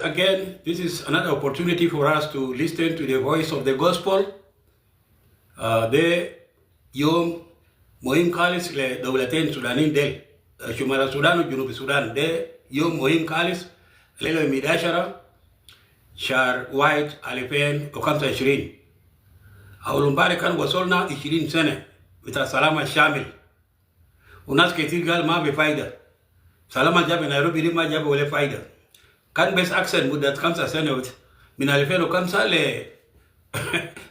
again, this is another opportunity for us to listen to the voice of the gospel. The Yom Mohim Kalis le Dawlatain Sudanin del Shumara Sudan Junub Sudan de Yom Mohim Kalis Lele Midashara Shar White Alifen Okamsa Shirin. Aulumbare kan wasolna 20 sene bita salama shamil. Unas ketir gal ma be faida. Salama jabe Nairobi lima jabe wale faida. Kan best accent mudat kamsa sene wit min Alifen Okamsa le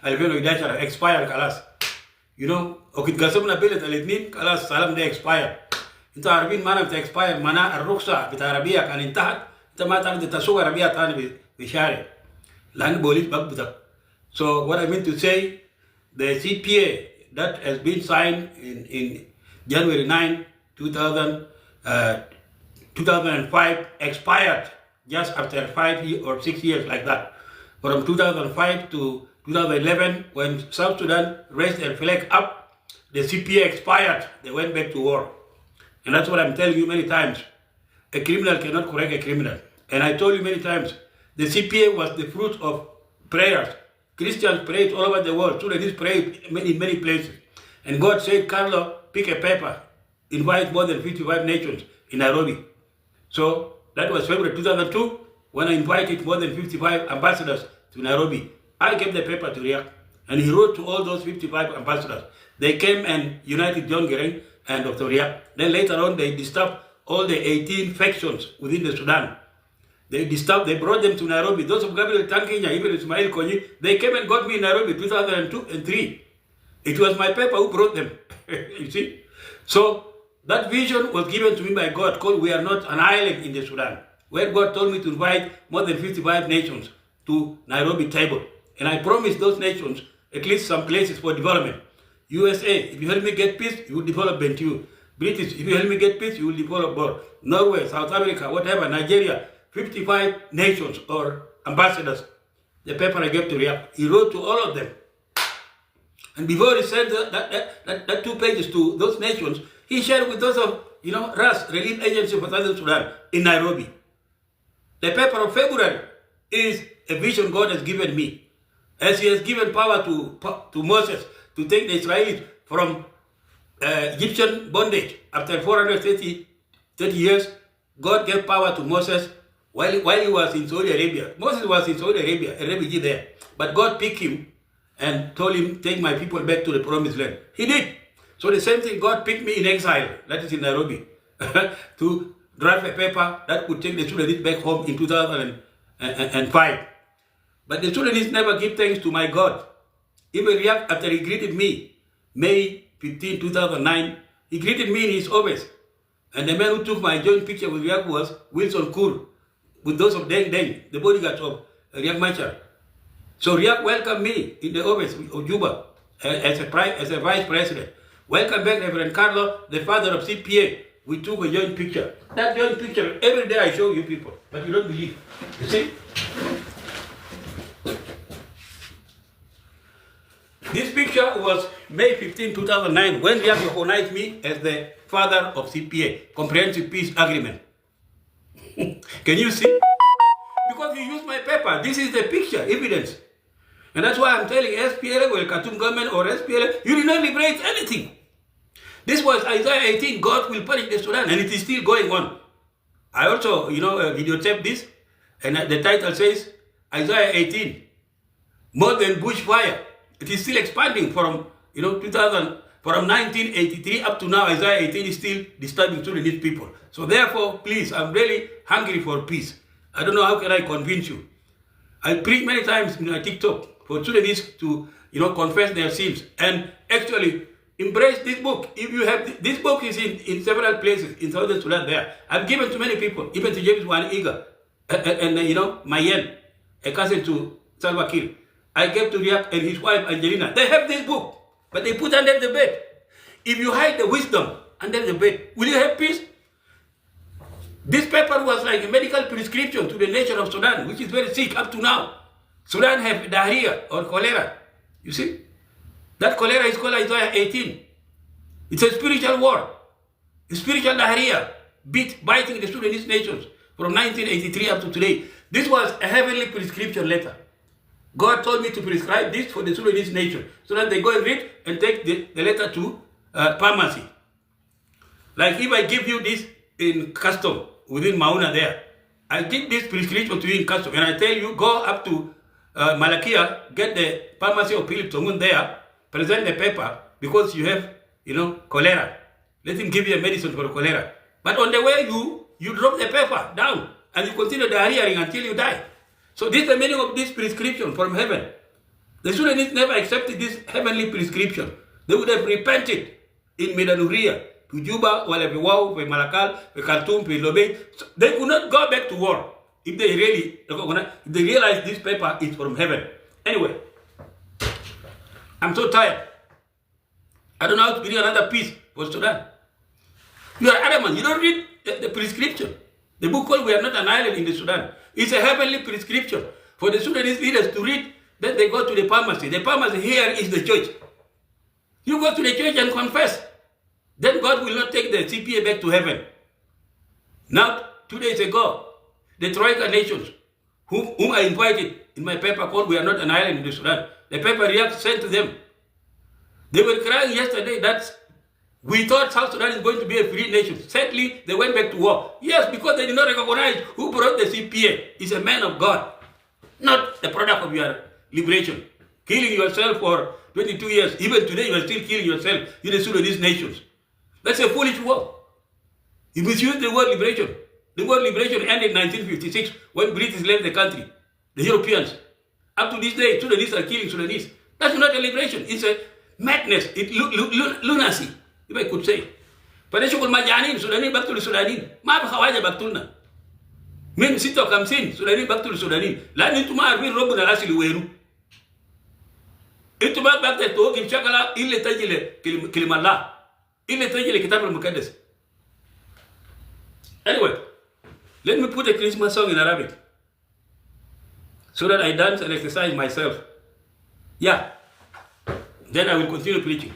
Alifen Idashara expire kalas. You know, okit gasam na bilet alitnin kalas salam de expire. Inta Arabin mana bita expire mana arruksa bita Arabia kan intahat. Inta ma tani tasuga Arabia tani bishare. Lan bolis bagbutak. So what I mean to say, the CPA that has been signed in January 9, 2005 expired just after 5 or 6 years like that. From 2005 to 2011, when South Sudan raised their flag up, the CPA expired. They went back to war. And that's what I'm telling you many times. A criminal cannot correct a criminal. And I told you many times, the CPA was the fruit of prayers. Christians prayed all over the world. Sudanese prayed in many places. And God said, Karlo, pick a paper, invite more than 55 nations in Nairobi. So that was February 2002, when I invited more than 55 ambassadors to Nairobi. I gave the paper to Riek, and he wrote to all those 55 ambassadors. They came and united John Gereng and Dr. Riek. Then later on, they disturbed all the 18 factions within the Sudan. They brought them to Nairobi. Those of Gabriel Tankinya, even Ismail Konyi, they came and got me in Nairobi 2002 and 3. It was my paper who brought them. You see? So that vision was given to me by God, called We Are Not an Island in the Sudan, where God told me to invite more than 55 nations to Nairobi table. And I promised those nations at least some places for development. USA, if you help me get peace, you will develop Bentiu. British, if you help me get peace, you will develop Bor. Norway, South Africa, whatever, Nigeria, 55 nations or ambassadors. The paper I gave to Riek, he wrote to all of them. And before he sent that 2 pages to those nations, he shared with those of, RAS, Relief Agency for Southern Sudan, in Nairobi. The paper of February is a vision God has given me. As he has given power to Moses to take the Israelis from Egyptian bondage after 430 years, God gave power to Moses while he was in Saudi Arabia. Moses was in Saudi Arabia, a refugee there. But God picked him and told him, take my people back to the promised land. He did. So the same thing, God picked me in exile, that is in Nairobi, to draft a paper that could take the Sudanese back home in 2005. But the Sudanese never give thanks to my God. Even Riek, after he greeted me, May 15, 2009, he greeted me in his office. And the man who took my joint picture with Riek was Wilson Kur, with those of Deng Deng, the bodyguards of Riek Machar. So Riek welcomed me in the office of Juba as a vice president. Welcome back, Reverend Karlo, the father of CPA. We took a joint picture. That joint picture, every day I show you people, but you don't believe. You see? This picture was May 15, 2009, when Riek recognized me as the father of CPA, Comprehensive Peace Agreement. Can you see? Because you used my paper. This is the picture, evidence. And that's why I'm telling SPLA or Khartoum government or SPLA, you did not liberate anything. This was Isaiah 18, God will punish the Sudan, and it is still going on. I also, videotaped this, and the title says, Isaiah 18, more than bushfire. It is still expanding from, from 1983 up to now. Isaiah 18 is still disturbing Sudanese people. So therefore, please, I'm really hungry for peace. I don't know how can I convince you. I preach many times in TikTok for Sudanese to, confess their sins and actually embrace this book. If you have, this book is in several places in Southern Sudan there. I've given to many people, even to James Wan Iga, and Mayen, a cousin to Salva Kiir. I gave to Riek and his wife Angelina. They have this book, but they put under the bed. If you hide the wisdom under the bed, will you have peace? This paper was like a medical prescription to the nation of Sudan, which is very sick up to now. Sudan have diarrhea or cholera. You see? That cholera is called Isaiah 18. It's a spiritual war. A spiritual diarrhea biting the Sudanese nations from 1983 up to today. This was a heavenly prescription letter. God told me to prescribe this for the Sudanese nation, so that they go and read and take the letter to pharmacy. Like if I give you this in custom within Mauna there, I give this prescription to you in custom, and I tell you, go up to Malakia, get the pharmacy of Philip Tongun there, present the paper, because you have, cholera. Let him give you a medicine for cholera. But on the way, you drop the paper down, and you continue the hearing until you die. So this is the meaning of this prescription from heaven. The Sudanese never accepted this heavenly prescription. They would have repented in Medanuria, to Juba, Walabiwau, to Malakal, to Khartoum, to Lobey. So they could not go back to war if they realize this paper is from heaven. Anyway, I'm so tired. I don't know how to bring another peace for Sudan. You are adamant. You don't read the prescription. The book called We Are Not an Island in the Sudan. It's a heavenly prescription for the Sudanese leaders to read. Then they go to the pharmacy. The pharmacy here is the church. You go to the church and confess. Then God will not take the CPA back to heaven. Now, 2 days ago, the Troika nations, whom I invited in my paper called We Are Not an Island in the Sudan, the paper sent to them. They were crying yesterday that we thought South Sudan is going to be a free nation. Sadly, they went back to war. Yes, because they did not recognize who brought the CPA. Is a man of God, not the product of your liberation. Killing yourself for 22 years. Even today, you are still killing yourself in the Sudanese nations. That's a foolish war. You misuse the word liberation. The word liberation ended in 1956 when British left the country, the Europeans. Up to this day, Sudanese are killing Sudanese. That's not a liberation. It's a madness. It's lunacy, if I could say. فنشوف المجانين سودانيين بقتلوا السودانيين ما بخواجه بقتلنا من 56 سودانيين بقتلوا السودانيين لأن أنتم ما عارفين ربنا الأصلي وينه. أنتم ما بقتلوا بشكل إلا تجي كلمة الله إلا تجي الكتاب المقدس. Anyway, let me put a Christmas song in Arabic so that I dance and exercise myself. Yeah, then I will continue preaching.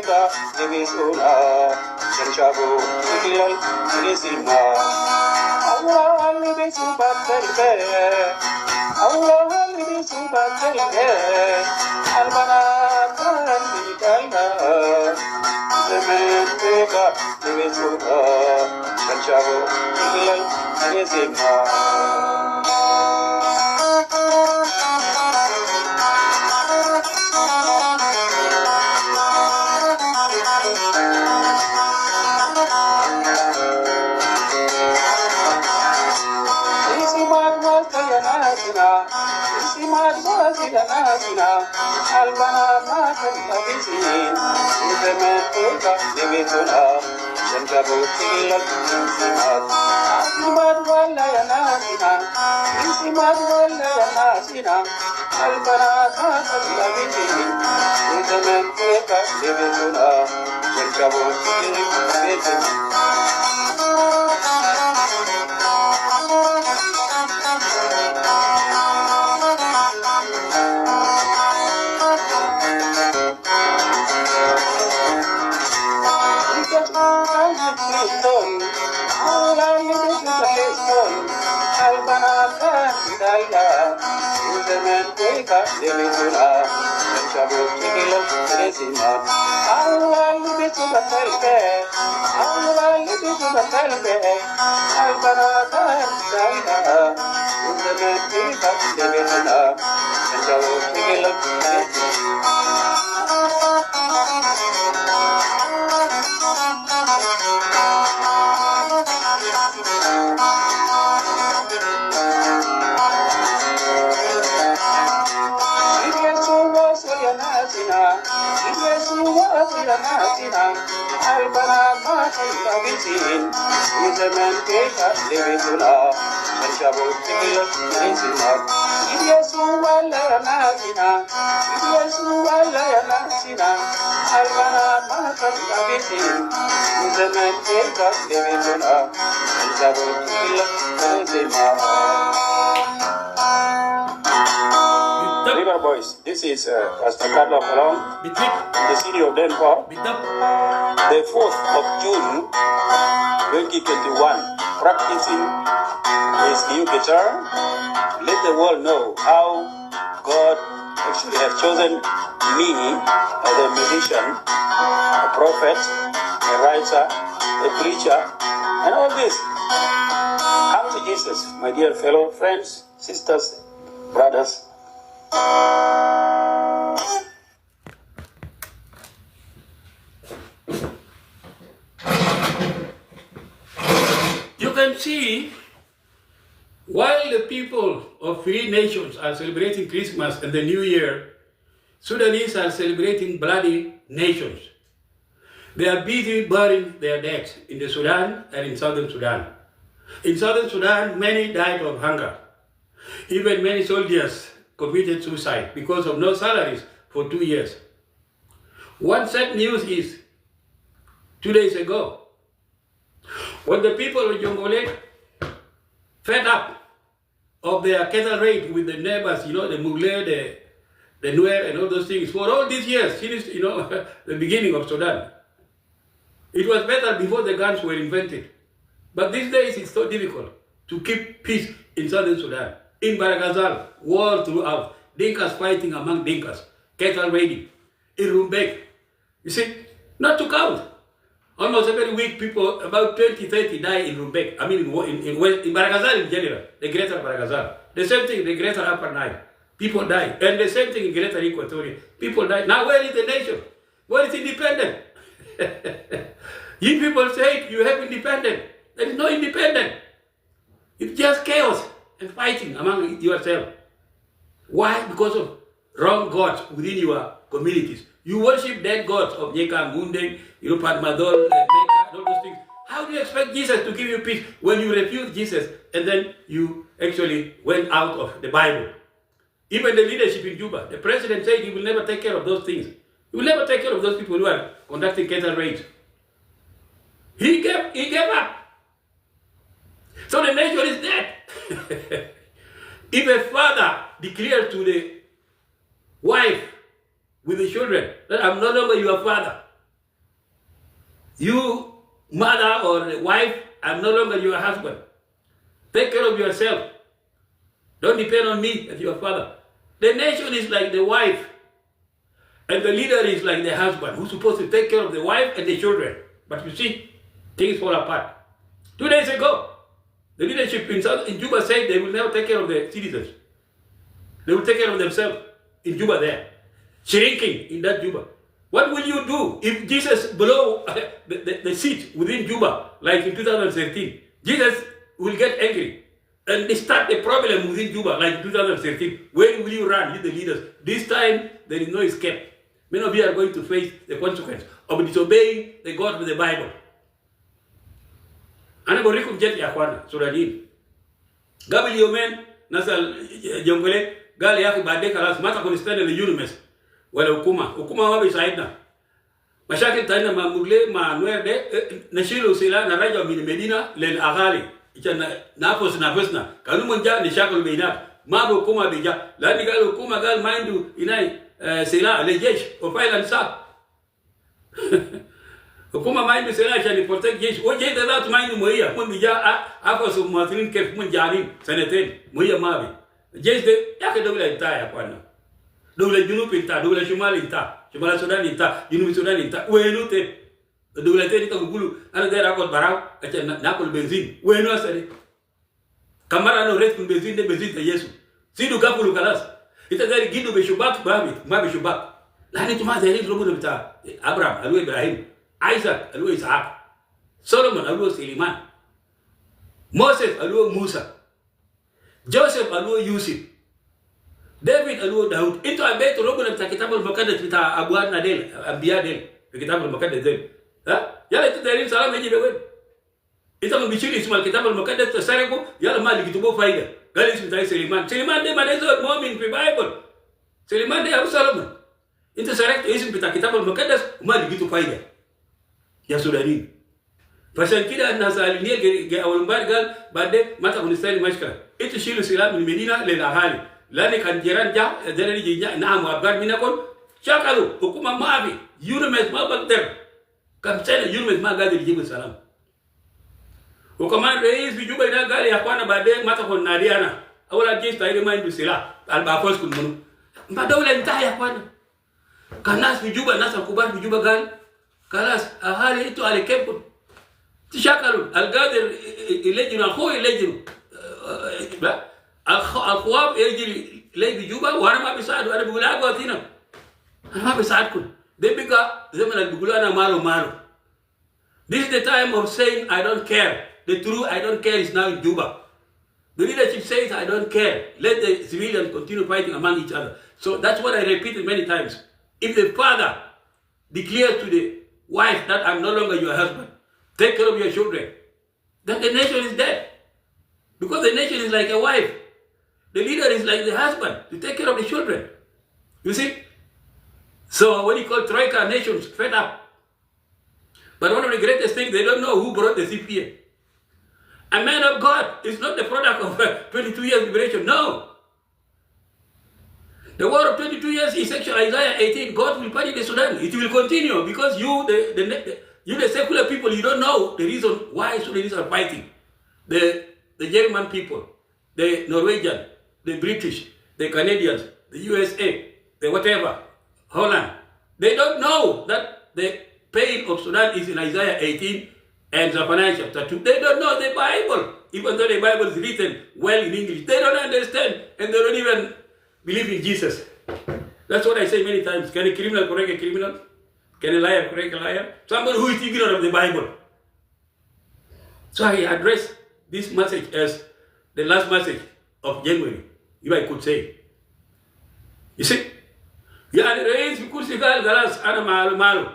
Beka, Divisuna, Senchabu, Tilal, Tilisima. Allah, Libisuba, Telbe, Allah, Libisuba, Telbe, Albana, Talbana, Zemen Beka, Divisuna, Senchabu, Tilal, Tilisima. River Boys, this is Pastor Karlo Kolong, the city of Denver, the 4th of June, 2021, practicing his new guitar. Let the world know how God actually has chosen me as a musician, a prophet, a writer, a preacher, and all this. Come to Jesus, my dear fellow friends, sisters, brothers. You can see, while the people of free nations are celebrating Christmas and the New Year, Sudanese are celebrating bloody nations. They are busy burying their dead in the Sudan and in Southern Sudan. In Southern Sudan, many died of hunger. Even many soldiers committed suicide because of no salaries for 2 years. One sad news is, 2 days ago, when the people of Jongole fed up of their cattle raid with the neighbors, the Mugler, the Nuer, and all those things, for all these years, since, the beginning of Sudan. It was better before the guns were invented. But these days, it's so difficult to keep peace in Southern Sudan. In Baragazal, war throughout, Dinkas fighting among Dinkas, cattle raiding, in Rumbek. You see, not to count. Almost every week, people, about 20, 30 die in Rumbek. I mean, in Baragazal in general, the greater Baragazal. The same thing in the greater Upper Nile. People die. And the same thing in greater Equatoria. People die. Now, where is the nation? Where is independent? You people say you have independent. There is no independent. It's just chaos and fighting among yourself. Why? Because of wrong gods within your communities. You worship dead gods of Nyeka, Mundeng, Padmadol, Mecca, all those things. How do you expect Jesus to give you peace when you refuse Jesus and then you actually went out of the Bible? Even the leadership in Juba, the president said he will never take care of those things. He will never take care of those people who are conducting cattle raids. He gave up. So the nation is dead. If a father declares to the wife with the children that I'm no longer your father, You, mother or wife, I'm no longer your husband. Take care of yourself. Don't depend on me as your father. The nation is like the wife, and the leader is like the husband who's supposed to take care of the wife and the children. But you see, things fall apart. 2 days ago, the leadership in Juba said they will never take care of the citizens. They will take care of themselves in Juba there, shrinking in that Juba. What will you do if Jesus blow the seat within Juba, like in 2013? Jesus will get angry and start a problem within Juba, like in 2013. Where will you run, you the leaders? This time, there is no escape. Many of you are going to face the consequence of disobeying the God of the Bible. Ana borikum jet ya kwana, Sudanese. Gabi yomen, nasal jongole, gali yaki bade kalas, mata konistane le unimes. Wala hukuma wabi saidna. Mashakil taina ma mugle ma nuerde nashilu sila na raja min Medina lel aghali. Icha nafos nafosna. Kanu monja ni shakul beinat. Ma hukuma bija. Lani gal hukuma gal mindu inai sila le jesh ofailan sa. Hukuma mindu sila shani protect jesh. O jesh da tu mindu moya. Mun bija afos muatrin kef mun janin saneten moya mabi. Jesh de yake dawla intaya kwana. Dawla Junub inta, dawla Shumal inta, Shumal Sudan inta, Junub Sudan inta, wenu te, dawla te nika gugulu, ana dera akot barau, acha nakol benzin, wenu asari. Kamara no res kun benzin de benzin te Yesu. Sidu kapulu kalas. Ita dari gidu be shubak ma be shubak. Lani tuma zeri robo de bita. Abraham, alu Ibrahim, Isaac, alu Isaac, Solomon, alu Suleiman, Moses, alu Musa, Joseph, alu Yusuf, David alu Daud. Itu ambaye tulogo na kitabu al-Muqaddas kita Abuad Nadel, Anbiya del, kitabu al-Muqaddas del. Ha? Yala itu dari salam yaji bewen. Itu mbichili isma kitabu al-Muqaddas tasareko, yala mali kitubo faida. Gali isma tay Suleiman. Suleiman de manezo mu'min fi Bible. Suleiman de Abu Solomon. Itu sarek isma kita kitabu al-Muqaddas mali gitu faida. Ya Sudanese. Fashan kida nasaliniya ge awal bargal bade mata kunistani mashkara. Itu shilu silam min Medina lil ahali. Lani kan jiran ja dari jinya na mu abgar minakon shakalu hukuma maafi yurumes ma bagder kam sene yurumes ma gadir jibu salam hukuma reis bi juba ina gali yakwana bade mata kon nadiana awala jis tayre ma indu sila al bafos kun munu ma dawla nta yakwana kanas bi juba nasa kubar bi juba gal kalas ahali itu alekep tishakalu al gadir ilejinu akhu ilejinu الخواب يجري لي بجوبا وانا ما بيساعدوا انا بقول اقوى فينا انا ما بيساعدكم ده بقى زمن اللي بيقولوا انا مالو this is the time of saying I don't care. The true I don't care is now in Juba. The leadership says I don't care. Let the civilians continue fighting among each other. So that's what I repeated many times. If the father declares to the wife that I'm no longer your husband, take care of your children, then the nation is dead. Because the nation is like a wife. The leader is like the husband to take care of the children. You see? So what you call Troika nations fed up. But one of the greatest things, they don't know who brought the CPA. A man of God is not the product of 22 years liberation. No. The war of 22 years is actually Isaiah 18. God will punish the Sudan. It will continue because you, the secular people, you don't know the reason why Sudanese are fighting. The German people, the Norwegian, the British, the Canadians, the USA, the whatever, Holland, they don't know that the pain of Sudan is in Isaiah 18 and Zephaniah chapter 2. They don't know the Bible, even though the Bible is written well in English. They don't understand and they don't even believe in Jesus. That's what I say many times. Can a criminal correct a criminal? Can a liar correct a liar? Somebody who is ignorant of the Bible. So I address this message as the last message of January, if I could say. You see? Yani rais kursi galas ana malu.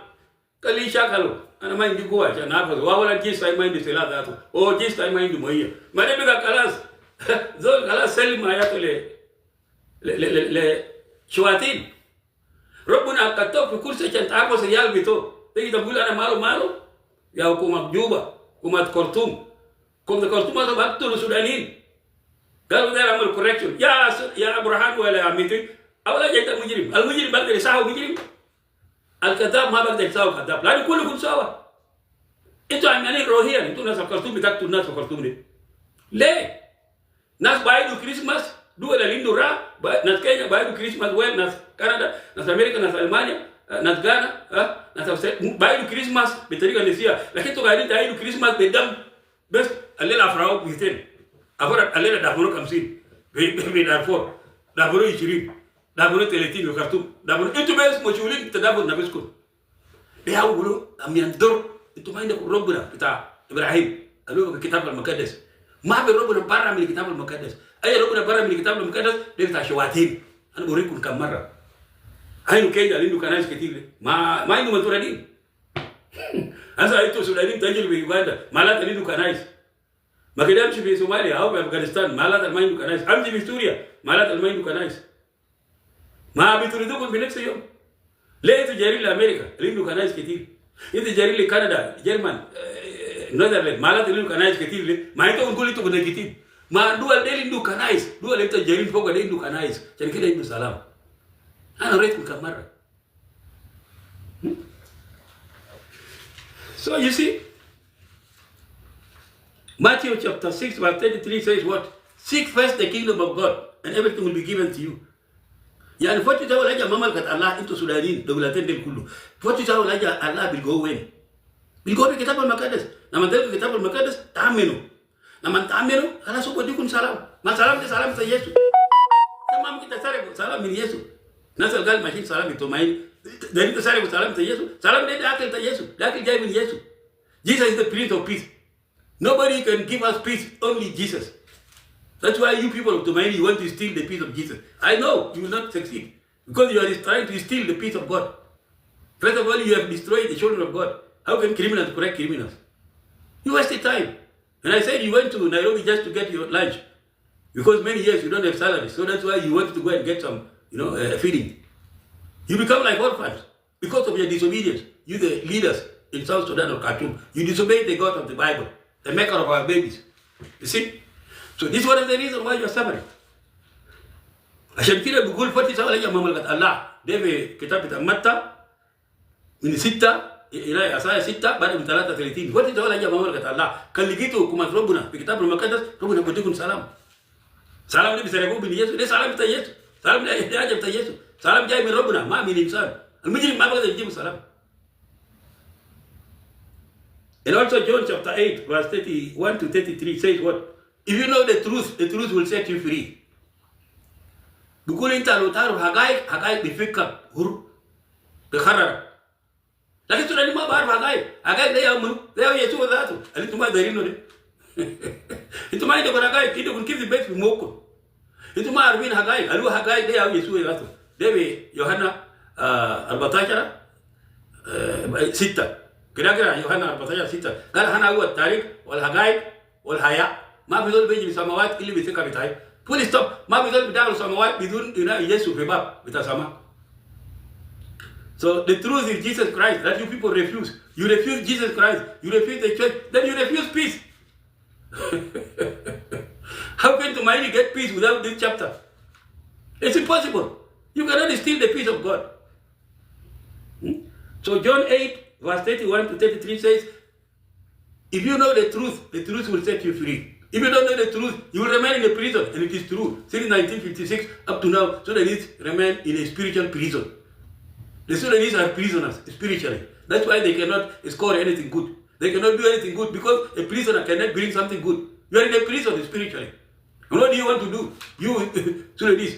Kali shakalo. Ana mind kuwa cha nafazo. Wawala jista mind sela datu. O jista mind moya. Madebe ga kalas. Zol kalas selma yako le shuatin. Rabbuna akatoa kursi cha tako se yalbi to. Tegi tabula ana malu. Ya hukuma Juba, hukuma Khartoum. Come the Khartoum to back to the Sudanese. Galu there amal correction. Ya Abraham wala amiti. Awala jeta mujrim. Al mujrim bagda sawa mujrim. Al kadab ma bagda sawa kadab. La kullu kun sawa. Itu amani rohian, itu nas Khartoum bitak tu nas Khartoum ni. Le, nas bayi du Christmas, dua la lindo ra, nas Kenya bayi du Christmas well, nas Canada, nas America, nas Alemania, nas Ghana, nas bayi du Christmas betarika nesia. Lakini tu gari bayi du Christmas bedam, bes alela afrao bisten. Afora alela dafuro kamsin, be dafur, dafuro 20, dafuro 30 Khartoum, dafuro itu bes mochulin tadabur na beskun. Dia ulu amian dor itu main dak robura kita Ibrahim alu ke kitab al-Muqaddas ma be robura barra min kitab al-Muqaddas ay robura barra min kitab al-Muqaddas de ta shawatin ana burikum kamara ay no kenya lindu kanais ketile ma indu maturadin asa itu Sudanese tajil be Uganda malata lindu kanais makidam shi be Somalia au be Afghanistan malata maindu kanais amji be Syria malata maindu kanais ma bituridukum bi nafsi yawm ليه تجاري لأمريكا لأنه كنايس كتير أنت تجاري لكندا جرمان نيذرلاند ما لا تلين كنايس كتير ليه ما أنت نقول أنت بدك كتير ما دول ده لأنه كنايس دول أنت تجاري فوق ده لأنه كنايس عشان كده إنه سلام أنا رأيتكم كم مرة. So you see Matthew chapter 6 verse 33 says what? Seek first the kingdom of God and everything will be given to you. يعني فوتي تقول أجا مملكة الله أنتوا سودانيين دولتين دول كله فوتي تقول أجا الله بيلقوا وين؟ بيلقوا بكتاب المقدس لما تلقوا كتاب المقدس تأمنوا لما تأمنوا خلاص هو بديكم سلام ما سلام ده سلام يسوع تمام كده سلام من يسوع الناس اللي قال ماشيين سلام يتومين ده أنت سلام يسوع سلام ده أكل يسوع ده أكل جاي من يسوع. Jesus is the Prince of Peace. Nobody can give us peace, only Jesus. That's why you people of Tumaini, you want to steal the peace of Jesus. I know you will not succeed because you are trying to steal the peace of God. First of all, you have destroyed the children of God. How can criminals correct criminals? You wasted time. And I said you went to Nairobi just to get your lunch because many years you don't have salary. So that's why you want to go and get some, feeding. You become like orphans because of your disobedience. You, the leaders in South Sudan or Khartoum, you disobeyed the God of the Bible, the maker of our babies. You see? So this is one of the reasons why you are suffering. عشان كده بيقول فتي سوى لجأ مملكة الله ده في كتاب بتاع متى من 6 إلى أسايا 6 بعد من 33 فتي سوى لجأ مملكة الله كان لقيته كما ربنا في كتاب المقدس ربنا بديكم سلام سلام ده بيسرقوه من يسوع ده سلام بتاع يسوع سلام ده حاجة بتاع يسوع سلام جاي من ربنا ما من إنسان المجرم ما بقدر يجيب سلام. And also John chapter 8 verse 31 to 33 says what? If you know the truth will set you free. بيقول انت لو تعرف حقائق بفكك هر بخرر لكن ترى ما بعرف حقائق ده يا منو ده يسوع ذاته اللي انتم ما دايرينه ده انتم ما عندكم حقائق عندكم كيف البيت في موكم انتم ما عارفين حقائق قالوا حقائق ده يا يسوع ذاته ده بيوحنا 14 6 كده يوحنا 14 6 قال انا هو التاريخ والحقائق والحياه ما بيقول بيجي السماوات اللي بيثق بتاعي فول ستوب ما بيقول بدار السماوات بدون يسوع في باب بتاع السماء. So the truth is Jesus Christ that you people refuse. You refuse Jesus Christ. You refuse the church. Then you refuse peace. How can Tumaini get peace without this chapter? It's impossible. You cannot steal the peace of God. So John 8 verse 31 to 33 says, if you know the truth will set you free. If you don't know the truth, you will remain in a prison. And it is true. Since 1956 up to now, Sudanese remain in a spiritual prison. The Sudanese are prisoners spiritually. That's why they cannot score anything good. They cannot do anything good because a prisoner cannot bring something good. You are in a prison spiritually. And what do you want to do? You Sudanese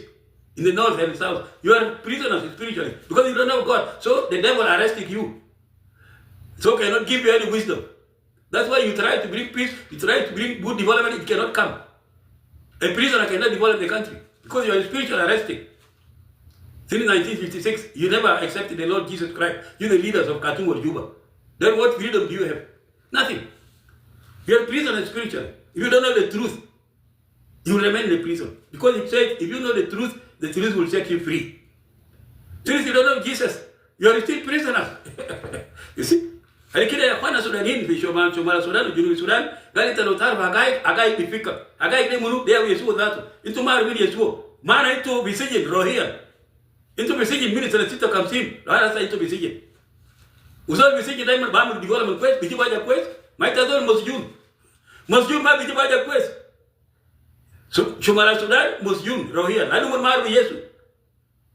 in the north and south, you are prisoners spiritually because you don't know God. So the devil arresting you. So cannot give you any wisdom. That's why you try to bring peace, you try to bring good development, it cannot come. A prisoner cannot develop the country because you are spiritually arrested. Since 1956, you never accepted the Lord Jesus Christ. You're the leaders of Khartoum or Juba. Then what freedom do you have? Nothing. You are prisoner spiritually. If you don't know the truth, you will remain in the prison. Because it says, if you know the truth will set you free. Since you don't know Jesus, you are still prisoners. You see? كده يا اخوانا سودانيين في شمال السودان وجنوب السودان قال انت لو تعرف حقائق بفكر حقائق دي منو ده يسوع ذاته انتوا ما عارفين يسوع معنى انتوا بسجن روحيا انتوا بسجن من سنه 56 لو انا انتوا بسجن وصار بسجن دايما بعمل ديفلوبمنت كويس بيجيب حاجه كويس Maitazol Mosjun. Mosjun ma biti baja kwes. Shumala Sudan Mosjun Rohia. Anu maru Yesu.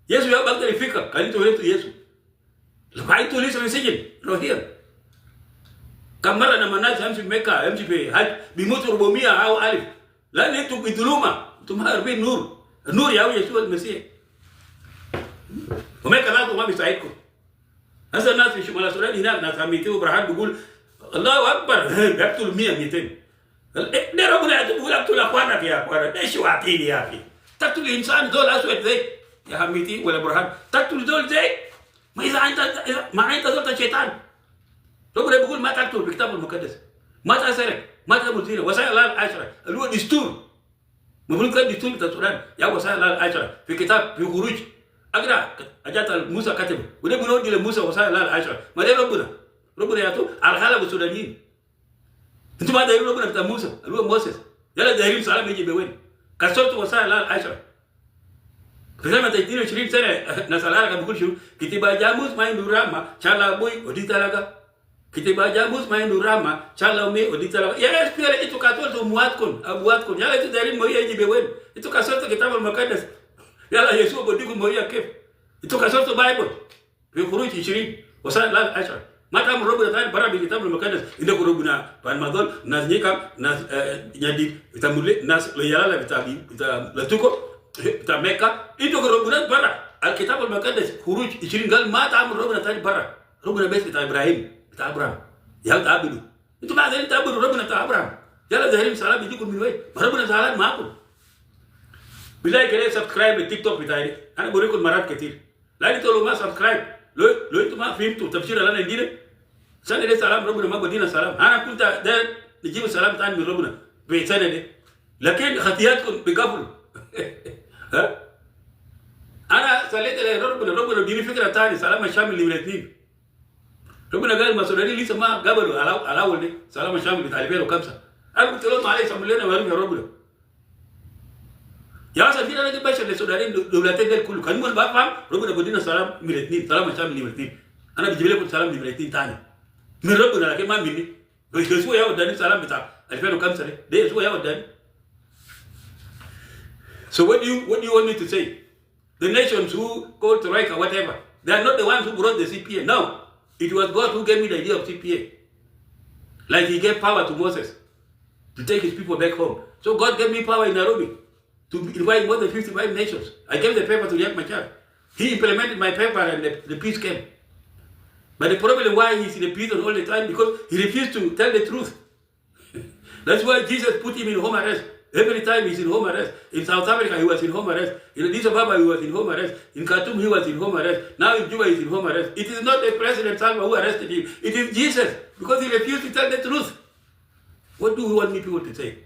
Yesu ya bagda ifika kanito wetu Yesu. Lakai tu lisa message Rohia. Kamara na manasi hamsi meka hamsi pe haj bimutu rubomia au alif. La nitu biduluma tumar bi nur. Nur ya Yesu al-Masih. Umeka la tu ma bisaidku. Hasa nasi shumala Sudan hina na samiti Ibrahim bigul Allahu Akbar. Yaktul 100 200. Dia rabbuna yaqul aktul akhwana ya akhwana. Eshi watini ya fi. Taktul insan dol aswad zai. Ya hamiti wala Ibrahim. Taktul dol zai. ما انت زرت الشيطان ربنا بيقول ما تقتل بالكتاب المقدس ما تسرق ما تقتل زنا وسائل الله العشره اللي هو دستور المفروض كان دستور بتاع السودان يا وسائل الله العشره في كتاب في خروج اقرا اجات موسى كتب وده بنودي لموسى وسائل الله العشره ما ده ربنا ياتو على حاله السودانيين انتوا ما دايرين ربنا بتاع موسى اللي هو موسى يلا دايرين سلام يجي بوين كسرت وسائل الله العشره فلما تجدين 20 سنة نسألها لك بقول شو كتبا جاموس ما يندورama chala boy oditalaga kitiba jambus ma indurama chala me oditalaga ya espere itu katol to muatkon abuatkon ya itu dari moya jibe wen itu kasota kitabu al-Muqaddas yala Yesu bodiku moya kef itu kasota Bible fi khuruj 20 wasal la 10 mata mrobo tani bara bi kitabu al-Muqaddas inde kurubuna pan madol nas nyika nas nyadi itamule nas yala bitabi la tuko بتاع مكة انتوا ربنا برا الكتاب المقدس خروج 20 قال ما تعمل ربنا تاني برا ربنا بس بتاع ابراهيم بتاع ابراهيم يلا تعبدوا انتوا بعدين تعبدوا ربنا بتاع ابراهيم يلا ظاهرين سلام يجيكم من وين ما ربنا زعلان معاكم بالله كده سبسكرايب للتيك توك بتاعي انا بوريكم مرات كتير لا انتوا لو ما سبسكرايب لو انتوا ما فهمتوا تفسير اللي انا ادينا سنه ده سلام ربنا ما بدينا سلام انا كنت ده نجيب سلام تاني من ربنا بسنه دي لكن خطياتكم بقبل أنا سألت ربنا ديني فكرة تاني سلام الشامل للاثنين ربنا قال مسؤولين لسه ما قبلوا على أول دي سلام الشامل بتاع 2005 أنا قلت لهم معلش عمل لنا وارم يا ربنا يا سيدي أنا جبت بشر السودانيين دولتين دول كله كان مول بفهم ربنا بدينا سلام من الاثنين سلام الشامل للاثنين أنا بجيب لكم سلام من الاثنين تاني من ربنا لكن ما مني بس يسوع يا وداني سلام بتاع 2005 ده يسوع يا وداني. So what do you want me to say? The nations who called Troika, whatever, they are not the ones who brought the CPA. No, it was God who gave me the idea of CPA. Like he gave power to Moses to take his people back home. So God gave me power in Nairobi to invite more than 55 nations. I gave the paper to Riek Machar. He implemented my paper and the peace came. But the problem why he's in the prison all the time, because he refused to tell the truth. That's why Jesus put him in home arrest. Every time he's in home arrest. In South Africa, he was in home arrest. In Addis Ababa, he was in home arrest. In Khartoum, he was in home arrest. Now in Juba, he's in home arrest. It is not the President Salva who arrested him. It is Jesus, because he refused to tell the truth. What do you want me people to say?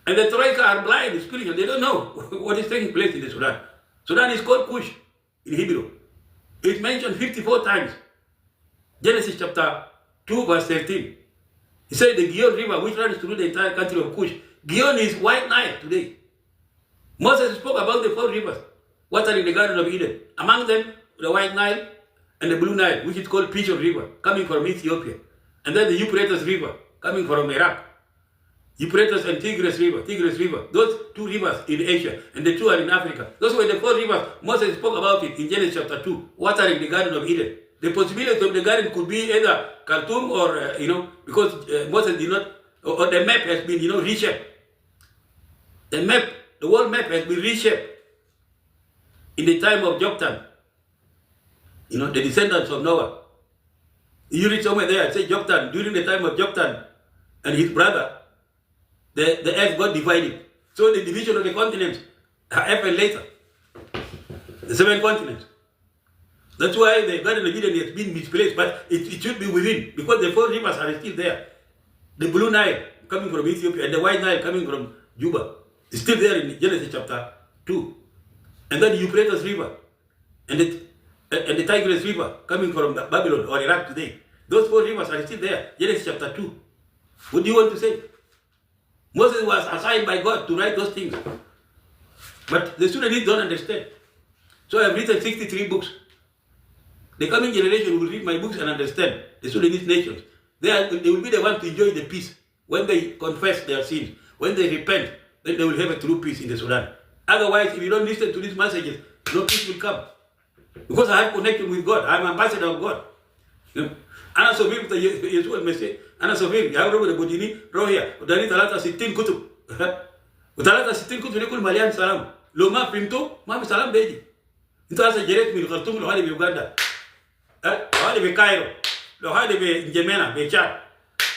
And the Troika are blind, spiritual. They don't know what is taking place in the Sudan. Sudan is called Kush in Hebrew. It's mentioned 54 times. Genesis chapter 2, verse 13. He said the Gihon River, which runs through the entire country of Kush. Gihon is White Nile today. Moses spoke about the 4 rivers, water in the Garden of Eden. Among them, the White Nile and the Blue Nile, which is called Pishon River, coming from Ethiopia. And then the Euphrates River, coming from Iraq. Euphrates and Tigris River. Those 2 rivers in Asia, and the 2 are in Africa. Those were the 4 rivers. Moses spoke about it in Genesis chapter 2, water in the Garden of Eden. The possibility of the garden could be either Khartoum or, because Moses did not, or the map has been, reshaped. The world map has been reshaped in the time of Joktan. The descendants of Noah. You read somewhere there, say Joktan, during the time of Joktan and his brother, the earth got divided. So the division of the continents happened later. The 7 continents. That's why the Garden of Eden has been misplaced, but it should be within, because the 4 rivers are still there. The Blue Nile coming from Ethiopia and the White Nile coming from Juba is still there in Genesis chapter 2. And then the Euphrates River and the Tigris River coming from Babylon or Iraq today. Those 4 rivers are still there, Genesis chapter 2. What do you want to say? Moses was assigned by God to write those things. But the Sudanese don't understand. So I have written 63 books. The coming generation will read my books and understand the Sudanese nations. They will be the one to enjoy the peace when they confess their sins, when they repent. Then they will have a true peace in the Sudan. Otherwise, if you don't listen to these messages, no peace will come. Because I have connection with God. I'm ambassador of God. Ana sofir ta Yesu al-Masih. Ana sofir ya robo de bodini rohia. Udani talata 60 kutub. Utalata 60 kutub likul malian salam. Lo ma fimto, ma salam beji. Into asa jeret min Khartoum lo hadi bi Uganda. Lo hadi bi Cairo. Lo hadi bi N'Djamena, bi Chad.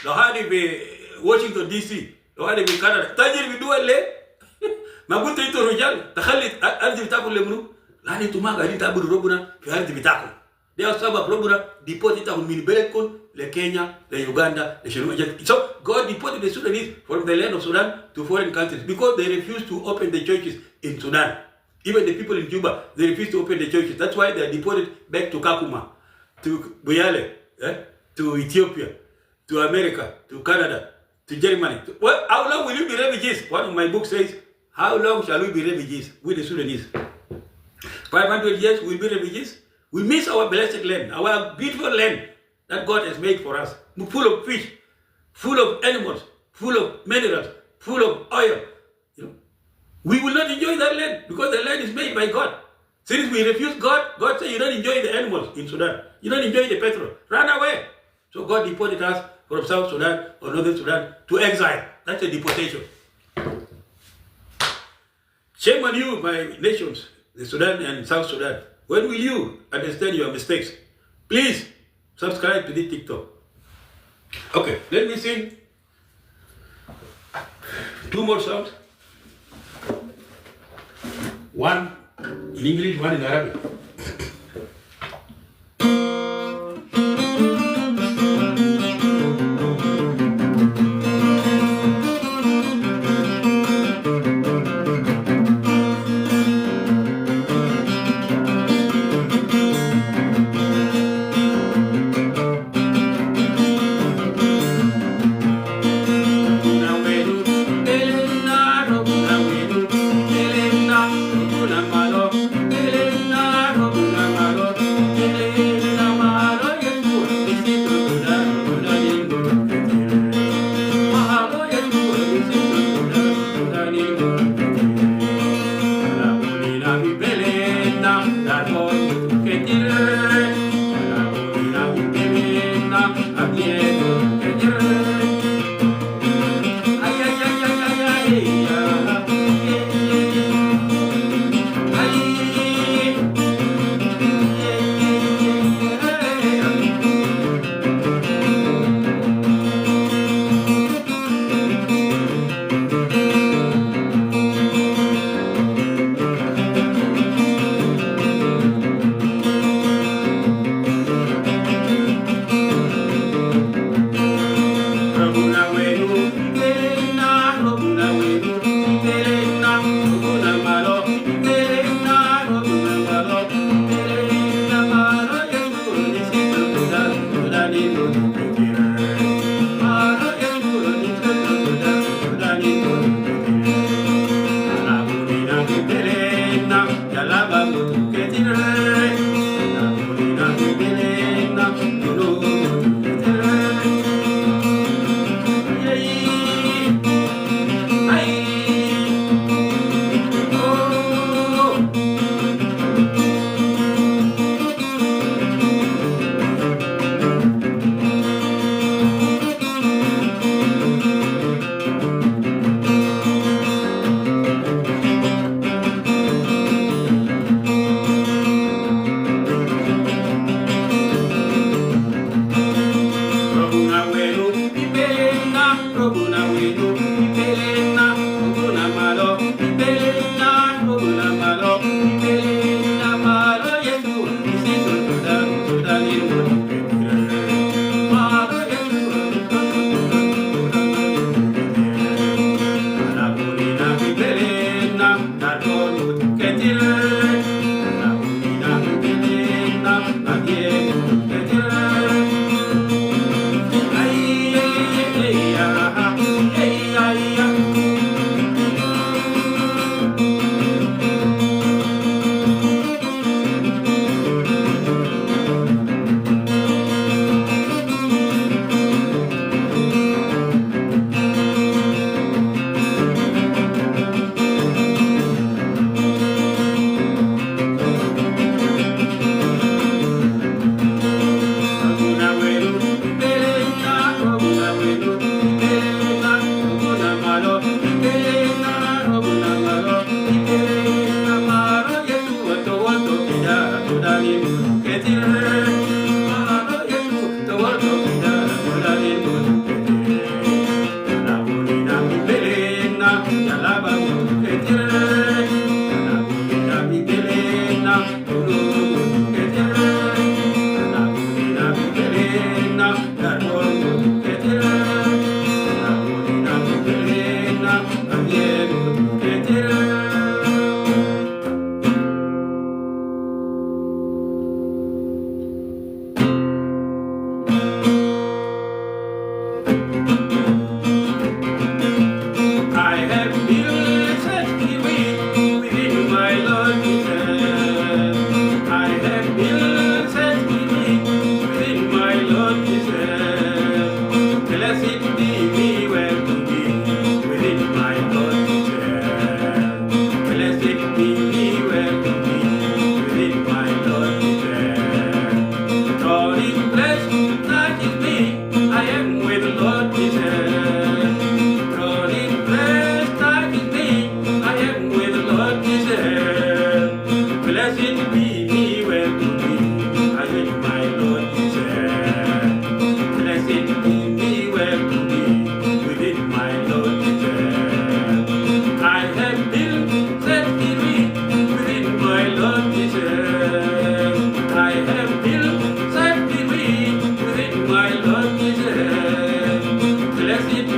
Lo hadi bi Washington DC. Lo hadi bi Canada. Tajir bi duwal le. ما قلت انتوا الرجال تخلي ارض بتاكل لمنو؟ لا انتوا ما قاعدين تعبدوا ربنا في ارض بتاعكم. ده سبب ربنا ديبوت تاعهم من بلدكم لكينيا ليوغندا لشنو. So God deported the Sudanese from the land of Sudan to foreign countries because they refused to open the churches in Sudan. Even the people in Juba, they refused to open the churches. That's why they are deported back to Kakuma, to Buyale, to Ethiopia, to America, to Canada, to Germany. Well, how long will you be refugees? One of my books says, how long shall we be refugees with the Sudanese? 500 years we'll be refugees. We miss our blessed land, our beautiful land that God has made for us, full of fish, full of animals, full of minerals, full of oil. We will not enjoy that land because the land is made by God. Since we refuse God, God said you don't enjoy the animals in Sudan. You don't enjoy the petrol. Run away. So God deported us from South Sudan or Northern Sudan to exile. That's a deportation. Shame on you, my nations, the Sudan and South Sudan. When will you understand your mistakes? Please subscribe to this TikTok. Okay, let me sing 2 more songs. One in English, one in Arabic.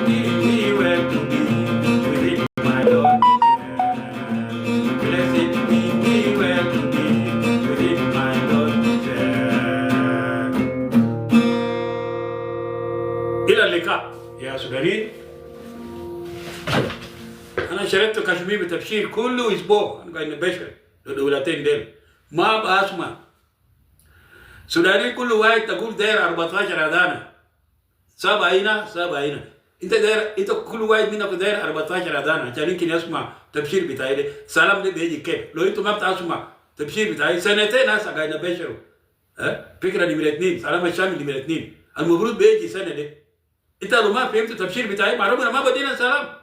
me well to be within my Lord. Blessed be me well to be within my Lord. إلى اللقاء يا سودانيين. أنا شربت كشمير بتبشير كله أسبوع. أنا قاعد نبشر الدولتين ديل ما بأسمع. سوداني كل واحد تقول داير 14 أذان. سابع هنا. أنت كل واحد منك داير 14 أذان عشان يمكن يسمع تبشير بتاعي ده. سلام ده بيجي كيف؟ لو أنتم ما بتسمع تبشير بتاعي سنتين هسه قاعد نبشروا. فكرة نمرة 2 سلام الشامل نمرة 2 المفروض بيجي سنة ده. أنت لو ما فهمت تبشير بتاعي معلومة ما بدينا سلام.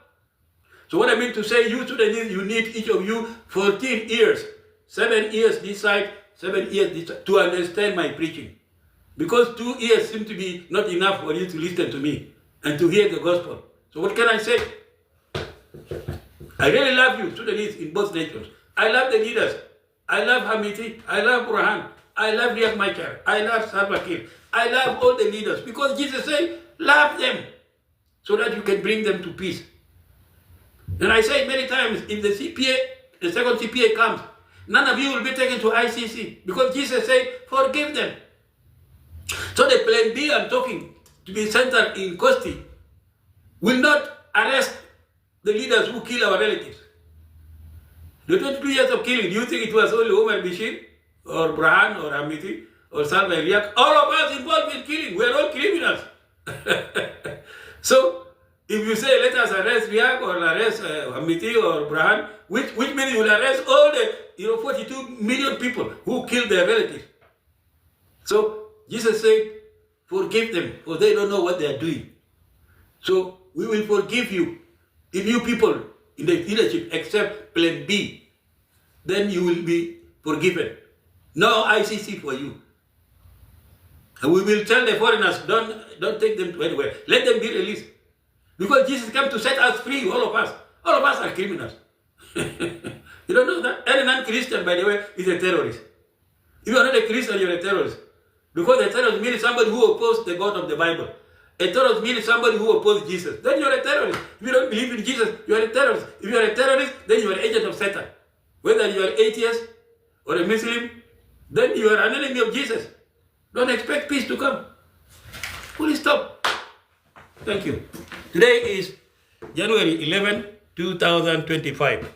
So what I mean to say, you Sudanese, you need each of you 14 years, 7 years this side, 7 years this side, to understand my preaching. Because 2 years seem to be not enough for you to listen to me and to hear the gospel. So what can I say? I really love you, Sudanese, in both nations. I love the leaders. I love Hamiti. I love Burhan. I love Riek Machar. I love Salva Kiir. I love all the leaders because Jesus said, love them so that you can bring them to peace. And I say many times, if the CPA, the second CPA comes, none of you will be taken to ICC because Jesus said, forgive them. So the plan B I'm talking to be centered in Kosti will not arrest the leaders who kill our relatives. The 22 years of killing, do you think it was only Omar Bashir or Burhan or Hamiti or Salva Riek? All of us involved in killing, we're all criminals. So, if you say let us arrest Riek or arrest Hamiti or Burhan, which means you will arrest all the 42 million people who killed their relatives. So Jesus said, forgive them, for they don't know what they are doing. So we will forgive you. If you people in the leadership accept plan B, then you will be forgiven. No ICC for you. And we will tell the foreigners, don't take them to anywhere. Let them be released. Because Jesus came to set us free, all of us. All of us are criminals. You don't know that? Any non-Christian, by the way, is a terrorist. If you are not a Christian, you're a terrorist. Because a terrorist means somebody who opposes the God of the Bible. A terrorist means somebody who opposes Jesus. Then you're a terrorist. If you don't believe in Jesus, you're a terrorist. If you're a terrorist, then you're an agent of Satan. Whether you're atheist or a Muslim, then you are an enemy of Jesus. Don't expect peace to come. Fully stop. Thank you. Today is January 11, 2025.